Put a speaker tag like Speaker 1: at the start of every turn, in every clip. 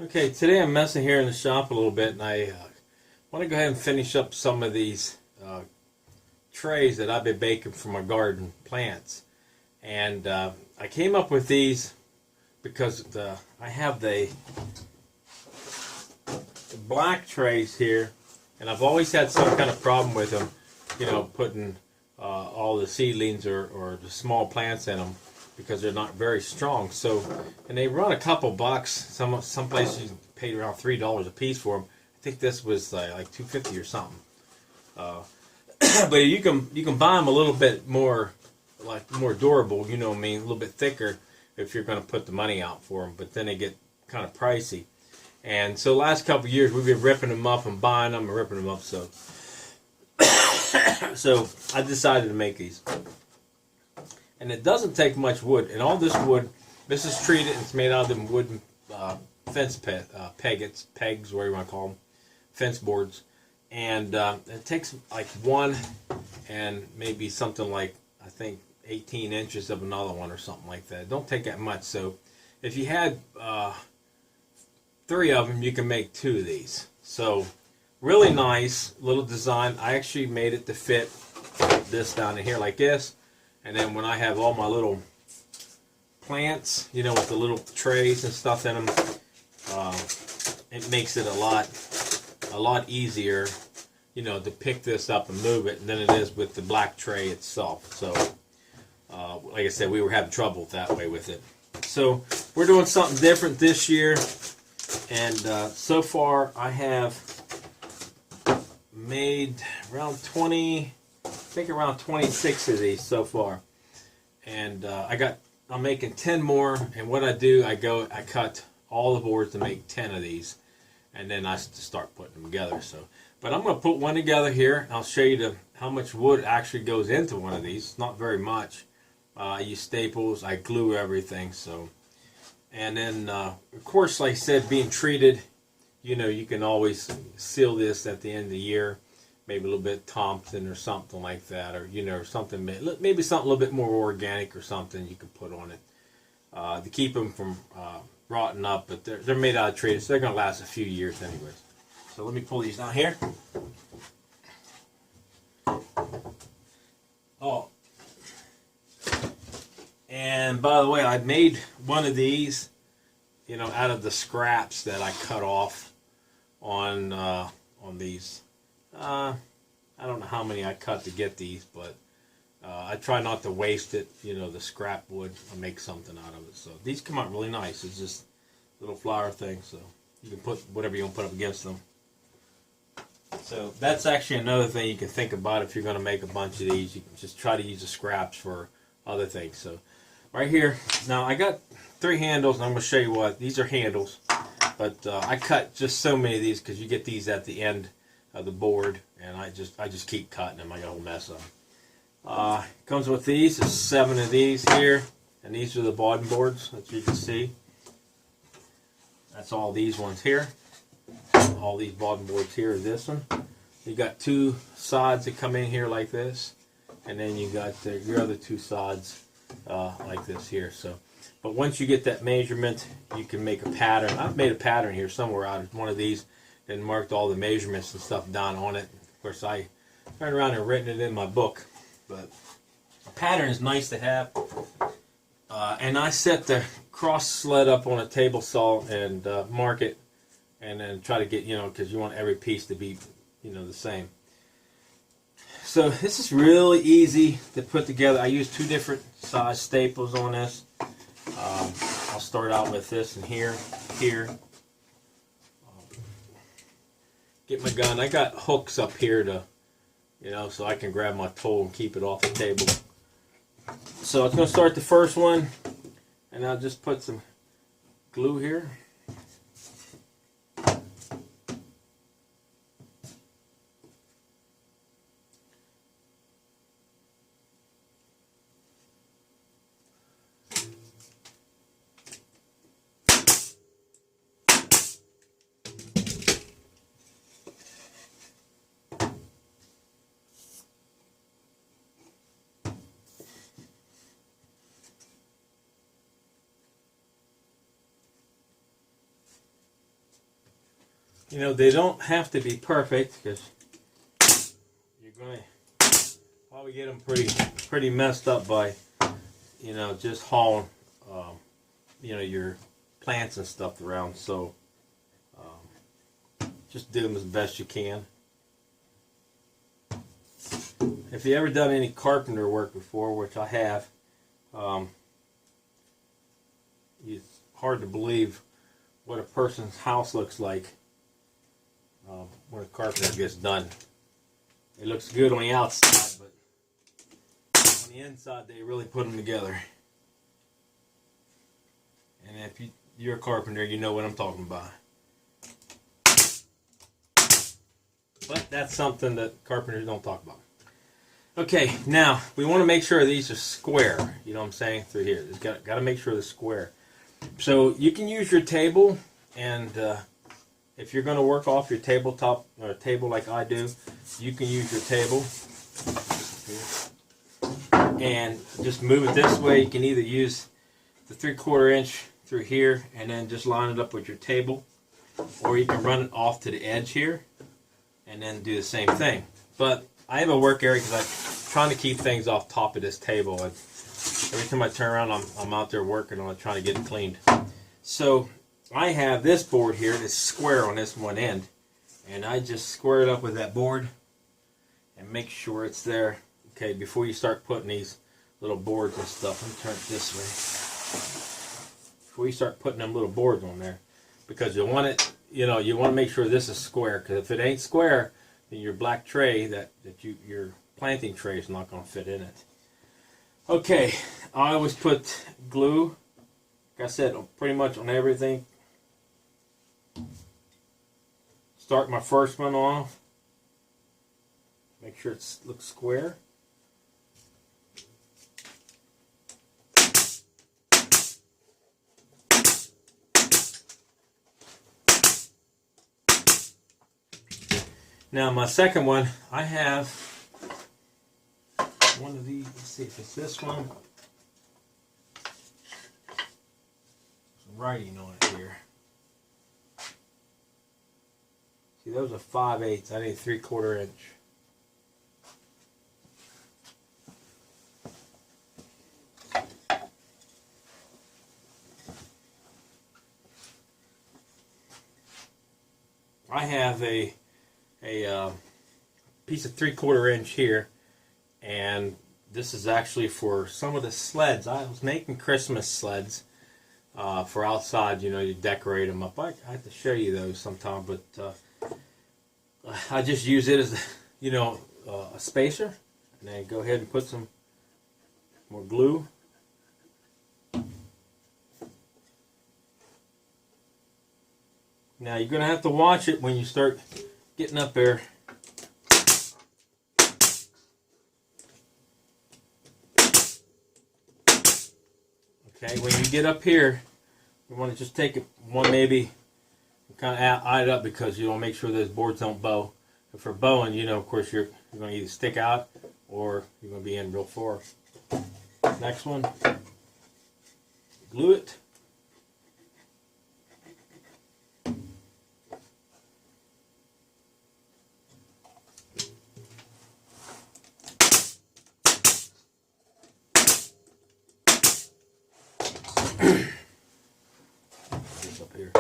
Speaker 1: Okay, today I'm messing here in the shop a little bit, and I want to go ahead and finish up some of these trays that I've been baking for my garden plants. And I came up with these because I have the black trays here, and I've always had some kind of problem with them, putting all the seedlings or the small plants in them, because they're not very strong. So, and they run a couple bucks. Some places you paid around $3 a piece for them. I think this was like $2.50 or something. But you can buy them a little bit more, like more durable. You know what I mean, a little bit thicker if you're going to put the money out for them. But then they get kind of pricey. And so the last couple of years we've been ripping them up and buying them and ripping them up. So, so I decided to make these. And it doesn't take much wood. And all this wood, this is treated, and it's made out of them wooden fence pegs, whatever you want to call them, fence boards. And it takes like one and maybe something like, I think, 18 inches of another one or something like that. It don't take that much. So if you had 3 of them, you can make 2 of these. So really nice little design. I actually made it to fit this down in here like this. And then when I have all my little plants, with the little trays and stuff in them, it makes it a lot easier, to pick this up and move it than it is with the black tray itself. So, like I said, we were having trouble that way with it. So we're doing something different this year, and so far I have made around 20. I think around 26 of these so far, and I'm making 10 more. And what I do, I cut all the boards to make 10 of these, and then I start putting them together. So, but I'm going to put one together here, and I'll show you how much wood actually goes into one of these. It's not very much. I use staples. I glue everything. So, and then of course, like I said, being treated, you can always seal this at the end of the year. Maybe a little bit Thompson or something like that, or something, maybe something a little bit more organic or something you can put on it to keep them from rotting up. But they're made out of treated, so they're going to last a few years anyways. So let me pull these down here. Oh, and by the way, I made one of these, out of the scraps that I cut off on these. I don't know how many I cut to get these, but I try not to waste it, the scrap wood. I make something out of it. So these come out really nice. It's just little flower things, so you can put whatever you want to put up against them. So that's actually another thing you can think about if you're going to make a bunch of these. You can just try to use the scraps for other things. So right here, now I got 3 handles, and I'm going to show you what. These are handles, but I cut just so many of these because you get these at the end of the board, and I just keep cutting them. I got a whole mess of them. Comes with these. There's 7 of these here, and these are the bottom boards that you can see. That's all these ones here. All these bottom boards here are this one. You got 2 sides that come in here like this, and then you got your other 2 sides like this here. So, but once you get that measurement, you can make a pattern. I've made a pattern here somewhere out of one of these and marked all the measurements and stuff down on it. Of course, I turned around and written it in my book, but a pattern is nice to have. And I set the cross sled up on a table saw and mark it, and then try to get, because you want every piece to be, the same. So this is really easy to put together. I use 2 different size staples on this. I'll start out with this and here. Get my gun. I got hooks up here to, so I can grab my tool and keep it off the table. So it's going to start the first one, and I'll just put some glue here. You know, they don't have to be perfect because you're going to probably get them pretty messed up by, you know, just hauling, you know, your plants and stuff around. So just do them as best you can. If you ever done any carpenter work before, which I have, it's hard to believe what a person's house looks like when a carpenter gets done. It looks good on the outside, but on the inside they really put them together. And if you're a carpenter, you know what I'm talking about. But that's something that carpenters don't talk about. Okay, now we want to make sure these are square. You know what I'm saying? Through here, it's got to make sure they're square. So you can use your table, and if you're going to work off your tabletop or table like I do, you can use your table and just move it this way. You can either use the 3/4 inch through here and then just line it up with your table, or you can run it off to the edge here and then do the same thing. But I have a work area because I'm trying to keep things off top of this table. And every time I turn around, I'm out there working on it, trying to get it cleaned. So I have this board here that's square on this one end, and I just square it up with that board and make sure it's there. Okay, before you start putting these little boards and stuff, let me turn it this way. Before you start putting them little boards on there, because you want it, you know, you want to make sure this is square. Because if it ain't square, then your black tray your planting tray is not going to fit in it. Okay, I always put glue, like I said, pretty much on everything. Start my first one off. Make sure it looks square. Now my second one, I have one of these. Let's see if it's this one. Some writing on it here. See, those are 5/8. I need 3/4 inch. I have a piece of 3/4 inch here, and this is actually for some of the sleds. I was making Christmas sleds for outside. You know, you decorate them up. I have to show you those sometime, but I just use it as, you know, a spacer, and then go ahead and put some more glue. Now you're going to have to watch it when you start getting up there. Okay, when you get up here, you want to just take it one maybe, kind of eye it up, because you want to make sure those boards don't bow. If they're bowing, you know, of course, you're going to either stick out or you're going to be in real far. Next one, glue it. Up here.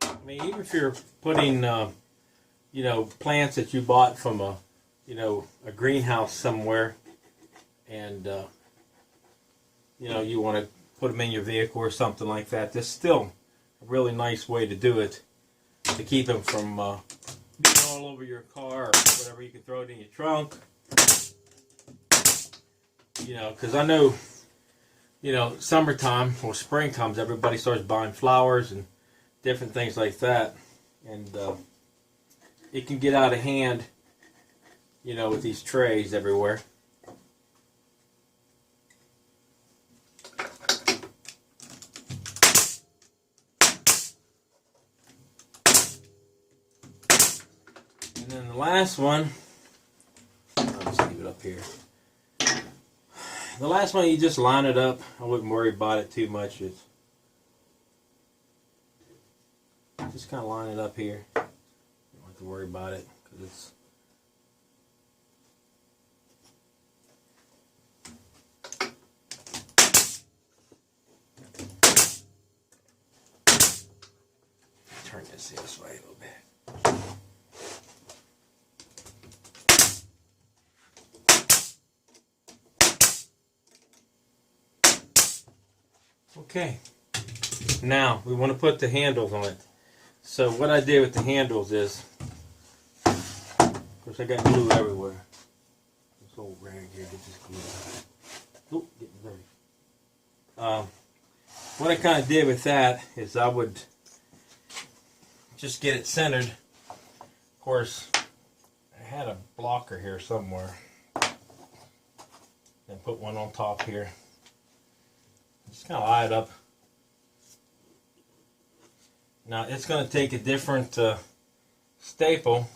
Speaker 1: I mean, even if you're putting, you know, plants that you bought from a, you know, a greenhouse somewhere, and you know, you want to put them in your vehicle or something like that, there's still a really nice way to do it to keep them from being all over your car or whatever. You can throw it in your trunk, you know, because I know, you know, summertime or spring comes, everybody starts buying flowers and different things like that, and it can get out of hand, you know, with these trays everywhere. And then the last one, I'll just leave it up here. The last one, you just line it up. I wouldn't worry about it too much. It's just kind of line it up here. You don't have to worry about it because it's turn this way a little bit. Okay, now we want to put the handles on it. So what I did with the handles is, of course I got glue everywhere. This old rag here, get this glue out. Oh, getting dirty. What I kind of did with that is I would just get it centered. Of course, I had a blocker here somewhere. And put one on top here. Just kind of lie it up. Now it's going to take a different staple.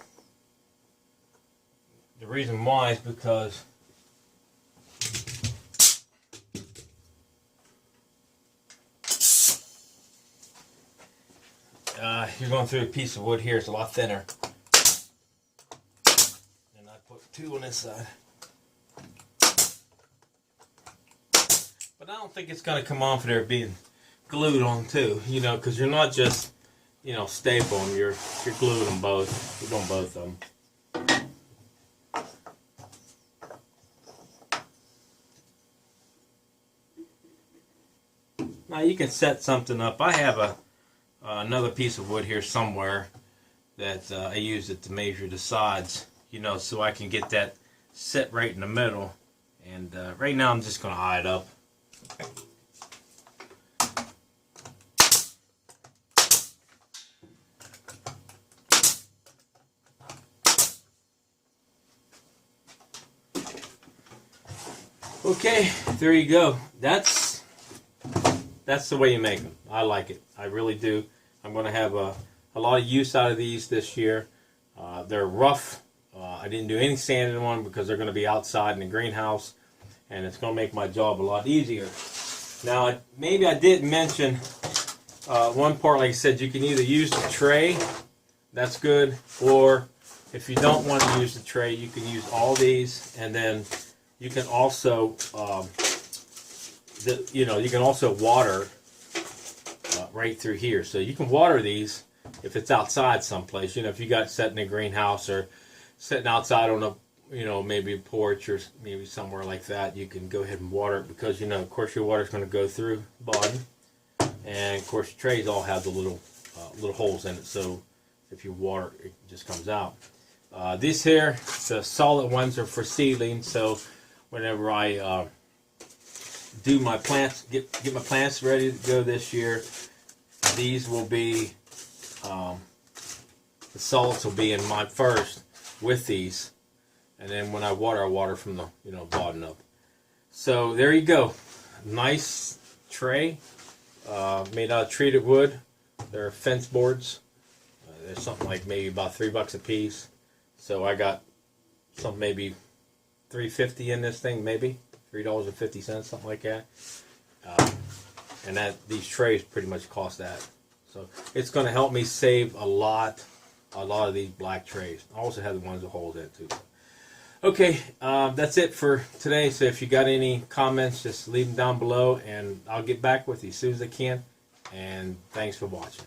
Speaker 1: The reason why is because you're going through a piece of wood here. It's a lot thinner. And I put two on this side. But I don't think it's going to come off there being glued on too, you know, because you're not just, you know, stapling, you're gluing them both. You're doing both of them. Now you can set something up. I have another piece of wood here somewhere that I use it to measure the sides, you know, so I can get that set right in the middle. And right now I'm just going to eye it up. Okay, there you go. That's the way you make them. I like it. I really do. I'm going to have a lot of use out of these this year. They're rough. I didn't do any sanding on them because they're going to be outside in the greenhouse, and it's going to make my job a lot easier. Now, maybe I didn't mention one part. Like I said, you can either use the tray. That's good. Or if you don't want to use the tray, you can use all these, and then you can also, you can also water right through here. So you can water these if it's outside someplace. You know, if you got it set in a greenhouse or sitting outside on a, you know, maybe a porch or maybe somewhere like that, you can go ahead and water it because, you know, of course your water is going to go through the bottom, and of course the trays all have the little holes in it. So if you water, it just comes out. These here, the solid ones, are for sealing. So whenever I do my plants, get my plants ready to go this year, these will be, the solids will be in my first with these, and then when I water from the, you know, bottom up. So there you go, nice tray, made out of treated wood. They're fence boards. They're something like maybe about $3 a piece. So I got some maybe $3.50 in this thing, maybe $3.50, something like that. And these trays pretty much cost that. So it's going to help me save a lot of these black trays. I also have the ones with holes in it too. Okay, that's it for today. So if you got any comments, just leave them down below, and I'll get back with you as soon as I can. And thanks for watching.